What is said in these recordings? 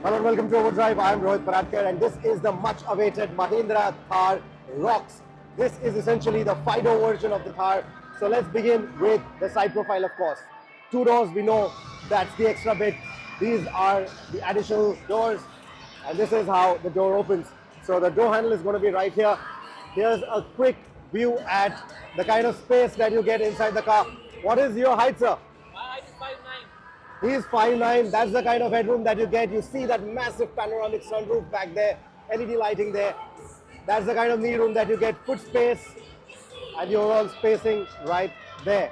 Hello and welcome to Overdrive. I am Rohit Paratkar and this is the much awaited Mahindra Thar Roxx. This is essentially the 5-door version of the Thar. So let's begin with the side profile, of course. 2 doors, we know that's the extra bit. These are the additional doors and this is how the door opens. So the door handle is going to be right here. Here's a quick view at the kind of space that you get inside the car. What is your height, sir? My height is 5'9". He's 5'9". That's the kind of headroom that you get. You see that massive panoramic sunroof back there, LED lighting there. That's the kind of knee room that you get. Foot space and your overall spacing right there.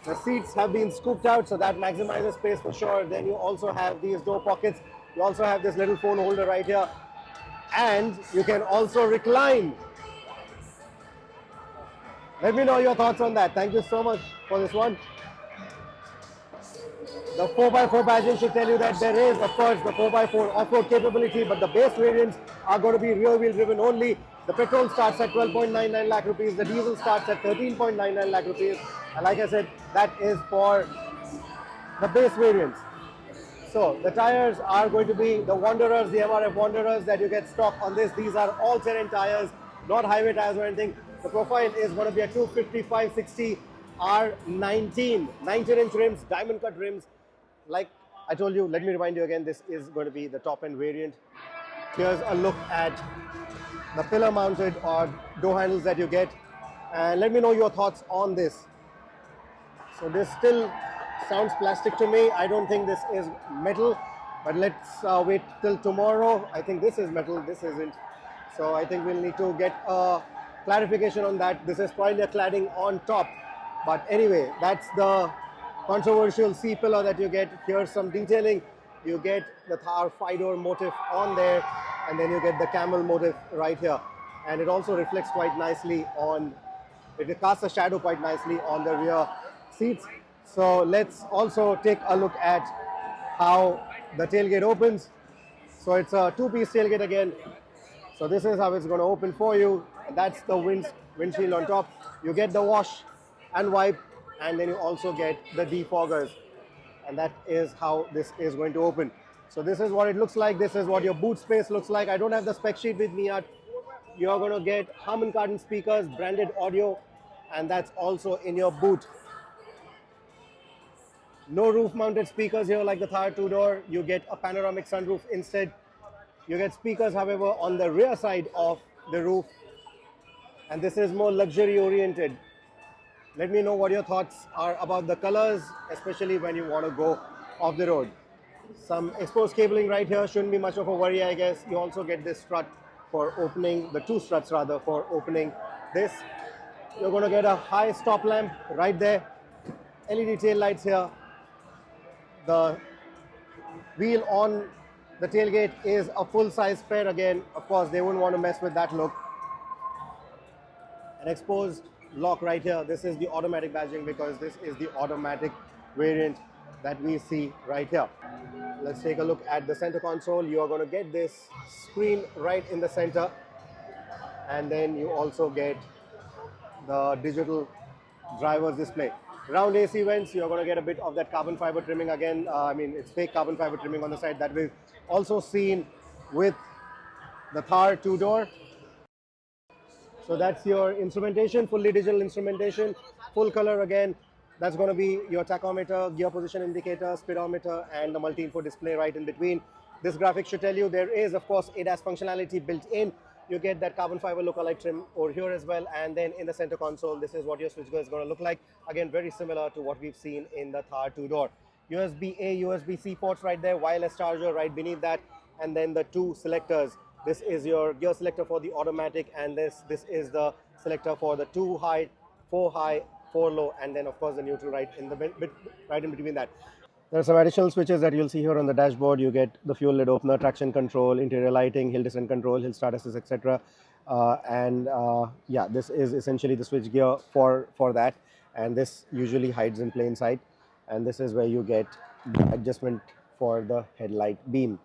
The seats have been scooped out, so that maximizes space for sure. Then you also have these door pockets. You also have this little phone holder right here. And you can also recline. Let me know your thoughts on that. Thank you so much for this one. The 4x4 badging should tell you that there is, of course, the 4x4 off-road capability, but the base variants are going to be rear-wheel driven only. The petrol starts at 12.99 lakh rupees, the diesel starts at 13.99 lakh rupees, and like I said, that is for the base variants. So the tires are going to be the Wanderers, the MRF Wanderers that you get stock on this. These are all-terrain tires, not highway tires or anything. The profile is going to be a 255/60 R19, 19-inch rims, diamond cut rims. Like I told you, let me remind you again, this is going to be the top-end variant. Here's a look at the pillar-mounted or door handles that you get. And let me know your thoughts on this. So this still sounds plastic to me. I don't think this is metal, but let's wait till tomorrow. I think this is metal, this isn't. So I think we'll need to get a clarification on that. This is probably a cladding on top. But anyway, that's the controversial C-pillar that you get. Here's some detailing. You get the Thar 5-door motif on there, and then you get the camel motif right here. And it also reflects quite nicely on, it casts a shadow quite nicely on the rear seats. So let's also take a look at how the tailgate opens. So it's a 2-piece tailgate again. So this is how it's going to open for you. That's the windshield on top. You get the wash and wipe, and then you also get the defoggers, and that is how this is going to open. So this is what it looks like. This is what your boot space looks like. I don't have the spec sheet with me yet. You're going to get Harman Kardon speakers, branded audio, and that's also in your boot. No roof mounted speakers here like the Thar 2-door. You get a panoramic sunroof instead. You get speakers, however, on the rear side of the roof, and this is more luxury oriented. Let me know what your thoughts are about the colors, especially when you want to go off the road. Some exposed cabling right here, shouldn't be much of a worry, I guess. You also get this strut for opening, the 2 struts rather, for opening this. You're going to get a high stop lamp right there. LED tail lights here. The wheel on the tailgate is a full-size spare again. Of course, they wouldn't want to mess with that look. An exposed lock right here. This is the automatic badging because this is the automatic variant that we see right here. Let's take a look at the center console. You are going to get this screen right in the center, and then you also get the digital driver's display. Round AC vents, you're going to get a bit of that carbon fiber trimming again. It's fake carbon fiber trimming on the side that we've also seen with the Thar 2-door. So that's your instrumentation, fully digital instrumentation, full color again. That's going to be your tachometer, gear position indicator, speedometer, and the multi-info display right in between. This graphic should tell you there is, of course, ADAS functionality built in. You get that carbon fiber lookalike trim over here as well. And then in the center console, this is what your switchgear is going to look like. Again, very similar to what we've seen in the Thar 2-door. USB-A, USB-C ports right there, wireless charger right beneath that, and then the 2 selectors. This is your gear selector for the automatic, and this is the selector for the 2 high, 4 high, 4 low, and then of course the neutral right in between that. There are some additional switches that you'll see here on the dashboard. You get the fuel lid opener, traction control, interior lighting, hill descent control, hill start assist, etc. Yeah, this is essentially the switch gear for that, and this usually hides in plain sight. And this is where you get the adjustment for the headlight beam.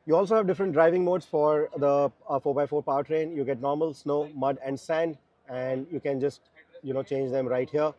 You also have different driving modes for the 4x4 powertrain. You get normal, snow, mud, and sand, and you can just change them right here.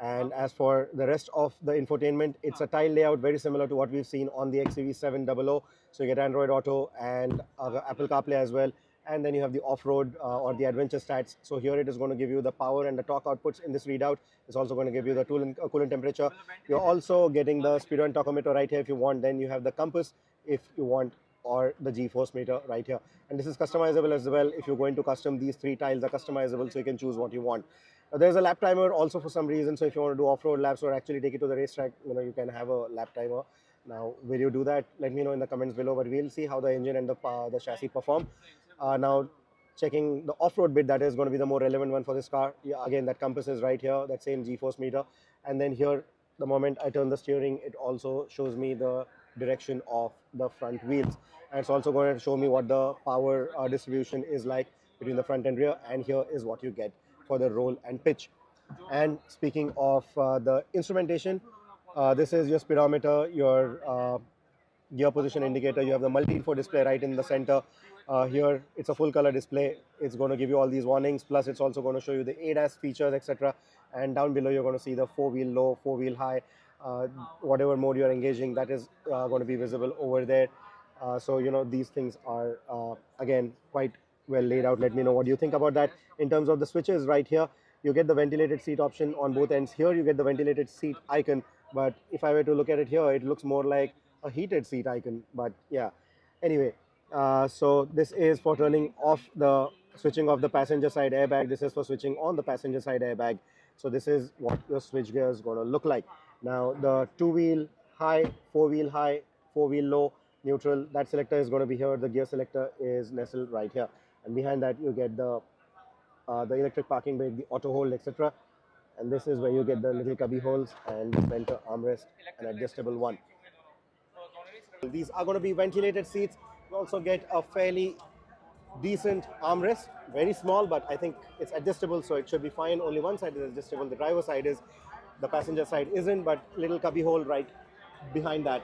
And as for the rest of the infotainment, it's a tile layout very similar to what we've seen on the XUV 700. So you get Android Auto and Apple CarPlay as well. And then you have the off-road or the adventure stats. So here it is going to give you the power and the torque outputs in this readout. It's also going to give you the coolant temperature. You're also getting the speedometer and tachometer right here if you want. Then you have the compass if you want, or the G-force meter right here. And this is customizable as well. If you're going to custom, these three tiles are customizable, so you can choose what you want. There's a lap timer also for some reason. So if you want to do off-road laps or actually take it to the racetrack, you can have a lap timer. Now, will you do that? Let me know in the comments below. But we'll see how the engine and the chassis perform. Now, checking the off-road bit, that is going to be the more relevant one for this car. Yeah, again, that compass is right here, that same G-force meter. And then here, the moment I turn the steering, it also shows me the direction of the front wheels. And it's also going to show me what the power distribution is like between the front and rear. And here is what you get for the roll and pitch. And speaking of the instrumentation, this is your speedometer, your gear position indicator. You have the multi-info display right in the center. Here it's a full color display. It's going to give you all these warnings, plus it's also going to show you the ADAS features, etc. And down below you're going to see the 4-wheel low, 4-wheel high, whatever mode you're engaging, that is going to be visible over there. So these things are again quite well laid out. Let me know what you think about that. In terms of the switches right here, you get the ventilated seat option on both ends. Here you get the ventilated seat icon, but if I were to look at it here, it looks more like a heated seat icon. But yeah, anyway, so this is for turning off the switching off the passenger side airbag. This is for switching on the passenger side airbag. So this is what your switch gear is going to look like. Now the 2-wheel high, 4-wheel high, 4-wheel low, neutral, that selector is going to be here. The gear selector is nestled right here, and behind that you get the electric parking brake, the auto hold, etc. And this is where you get the little cubby holes and center armrest, an adjustable one. These are going to be ventilated seats. You also get a fairly decent armrest, very small, but I think it's adjustable, so it should be fine. Only one side is adjustable, the driver side is, the passenger side isn't, but little cubby hole right behind that.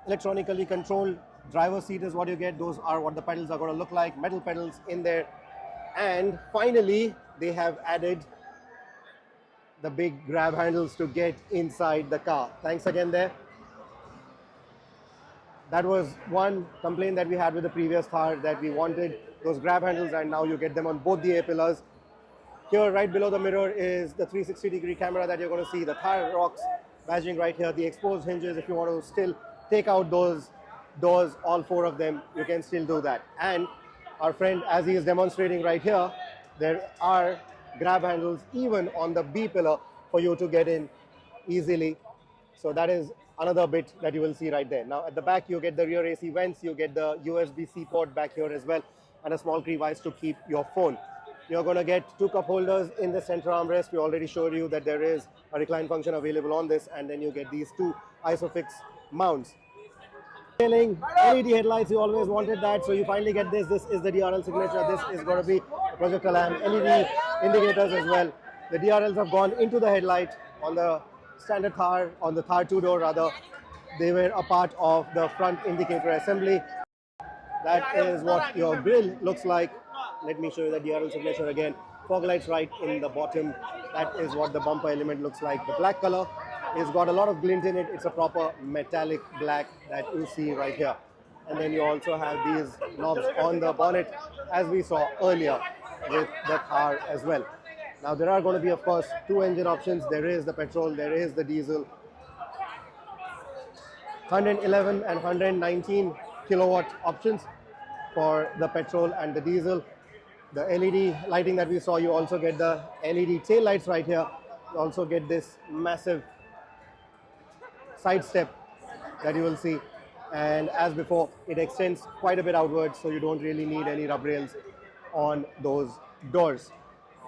Electronically controlled driver seat is what you get. Those are what the pedals are going to look like, metal pedals in there. And finally, they have added the big grab handles to get inside the car. Thanks again there. That was one complaint that we had with the previous Thar, that we wanted those grab handles, and now you get them on both the A-pillars. Here, right below the mirror, is the 360-degree camera that you're going to see, the Thar Roxx badging right here, the exposed hinges. If you want to still take out those doors, all 4 of them, you can still do that. And our friend, as he is demonstrating right here, there are grab handles even on the B pillar for you to get in easily. So that is another bit that you will see right there. Now at the back you get the rear AC vents, you get the USB-C port back here as well, and a small crevice to keep your phone. You're going to get 2 cup holders in the center armrest. We already showed you that there is a recline function available on this, and then you get these 2 ISOFIX mounts. LED headlights, you always wanted that, so you finally get this. This is the DRL signature. This is going to be a projector lamp, LED indicators as well. The DRLs have gone into the headlight on the standard Thar, on the Thar 2-door rather. They were a part of the front indicator assembly. That is what your grille looks like. Let me show you the DRL signature again. Fog lights right in the bottom. That is what the bumper element looks like. The black color, it's got a lot of glint in it. It's a proper metallic black that you see right here. And then you also have these knobs on the bonnet, as we saw earlier with the Thar as well. Now there are going to be, of course, 2 engine options. There is the petrol, there is the diesel. 111 and 119 kilowatt options for the petrol and the diesel. The LED lighting that we saw, you also get the LED tail lights right here. You also get this massive side step that you will see. And as before, it extends quite a bit outwards, so you don't really need any rub rails on those doors.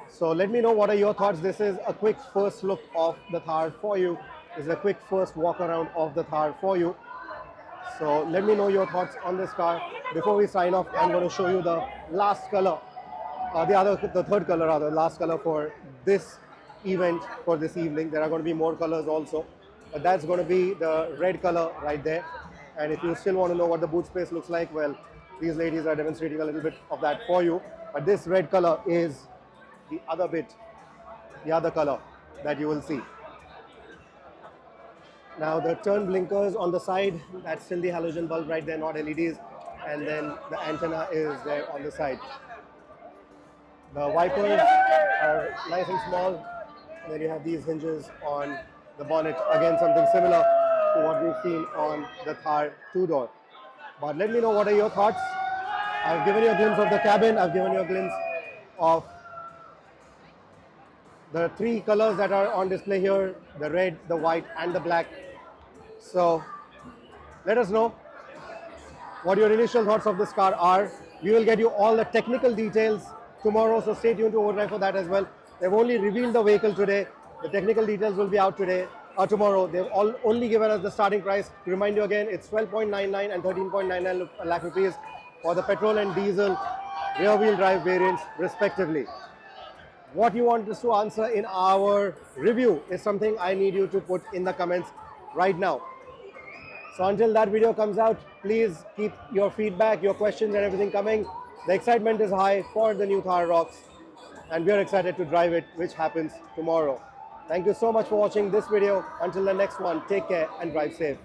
So let me know what are your thoughts. This is a quick first look of the Thar for you. This is a quick first walk around of the Thar for you. So let me know your thoughts on this car. Before we sign off, I'm going to show you the last color, the third color rather, last color for this event, for this evening. There are going to be more colors also, but that's going to be the red color right there. And if you still want to know what the boot space looks like, well, these ladies are demonstrating a little bit of that for you. But this red color is the other bit, the other color. that you will see. Now the turn blinkers on the side, that's still the halogen bulb right there, not LEDs. And then the antenna is there on the side. The wipers are nice and small. And then you have these hinges on the bonnet. Again, something similar to what we've seen on the Thar two-door. But let me know, what are your thoughts? I've given you a glimpse of the cabin. I've given you a glimpse of the three colors that are on display here, the red, the white, and the black. So let us know what your initial thoughts of this car are. We will get you all the technical details tomorrow, so stay tuned to Overdrive for that as well. They've only revealed the vehicle today. The technical details will be out today or tomorrow. They've only given us the starting price. To remind you again, it's 12.99 and 13.99 lakh rupees for the petrol and diesel rear-wheel drive variants respectively. What you want us to answer in our review is something I need you to put in the comments right now. So until that video comes out, please keep your feedback, your questions and everything coming. The excitement is high for the new Thar Roxx, and we are excited to drive it, which happens tomorrow. Thank you so much for watching this video. Until the next one, take care and drive safe.